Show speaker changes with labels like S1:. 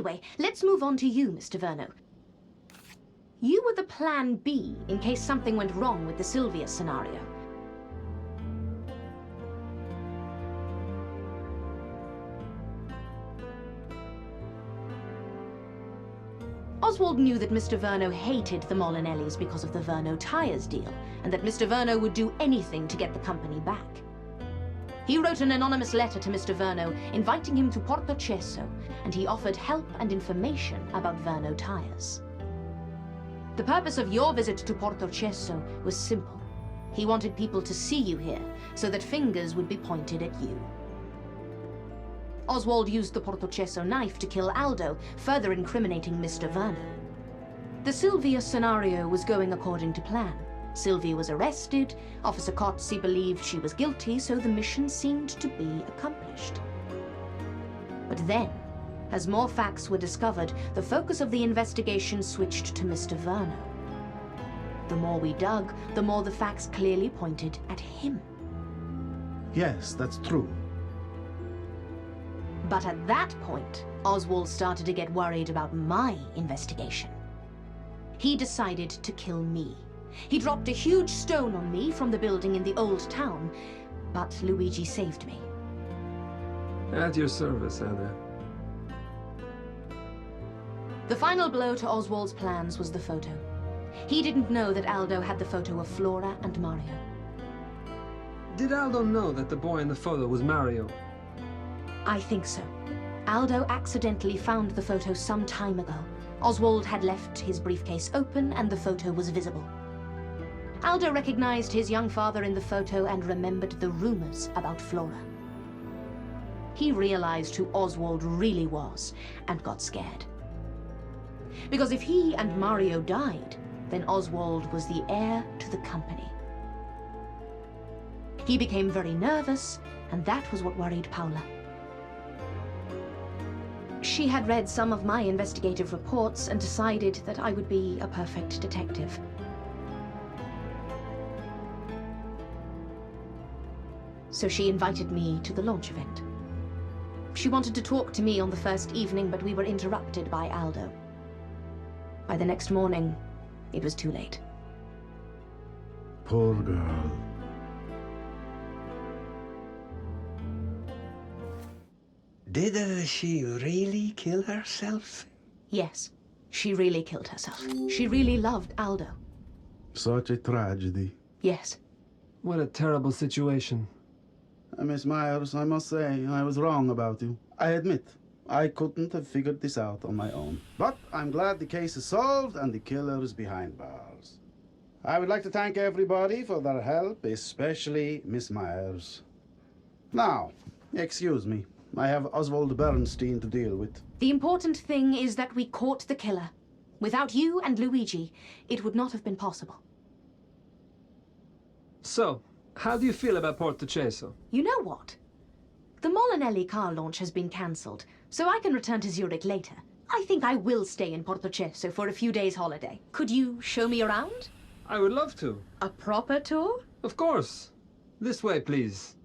S1: Anyway, let's move on to you, Mr. Verno. You were the plan B in case something went wrong with the Sylvia scenario. Oswald knew that Mr. Verno hated the Molinellis because of the Verno Tires deal, and that Mr. Verno would do anything to get the company back. He wrote an anonymous letter to Mr. Verno inviting him to Porto Cesso, and he offered help and information about Verno Tires. The purpose of your visit to Porto Cesso was simple. He wanted people to see you here, so that fingers would be pointed at you. Oswald used the Porto Cesso knife to kill Aldo, further incriminating Mr. Verno. The Sylvia scenario was going according to plan. Sylvia was arrested, Officer Cozzi believed she was guilty, so the mission seemed to be accomplished. But then, as more facts were discovered, the focus of the investigation switched to Mr. Verno. The more we dug, the more the facts clearly pointed at him.
S2: Yes, that's true.
S1: But at that point, Oswald started to get worried about my investigation. He decided to kill me. He dropped a huge stone on me from the building in the old town, but Luigi saved me.
S3: At your service, Anna.
S1: The final blow to Oswald's plans was the photo. He didn't know that Aldo had the photo of Flora and Mario.
S3: Did Aldo know that the boy in the photo was Mario?
S1: I think so. Aldo accidentally found the photo some time ago. Oswald had left his briefcase open and the photo was visible. Aldo recognized his young father in the photo and remembered the rumors about Flora. He realized who Oswald really was and got scared. Because if he and Mario died, then Oswald was the heir to the company. He became very nervous, and that was what worried Paula. She had read some of my investigative reports and decided that I would be a perfect detective. So she invited me to the launch event. She wanted to talk to me on the first evening, but we were interrupted by Aldo. By the next morning, it was too late.
S2: Poor girl.
S4: Did she really kill herself?
S1: Yes, she really killed herself. She really loved Aldo.
S2: Such a tragedy.
S1: Yes.
S3: What a terrible situation.
S2: Miss Myers, I must say, I was wrong about you. I admit, I couldn't have figured this out on my own. But I'm glad the case is solved and the killer is behind bars. I would like to thank everybody for their help, especially Miss Myers. Now, excuse me. I have Oswald Bernstein to deal with.
S1: The important thing is that we caught the killer. Without you and Luigi, it would not have been possible.
S3: So, how do you feel about Porto Cesso?
S1: You know what? The Molinelli car launch has been cancelled, so I can return to Zurich later. I think I will stay in Porto Cesso for a few days' holiday. Could you show me around?
S3: I would love to.
S1: A proper tour?
S3: Of course. This way, please.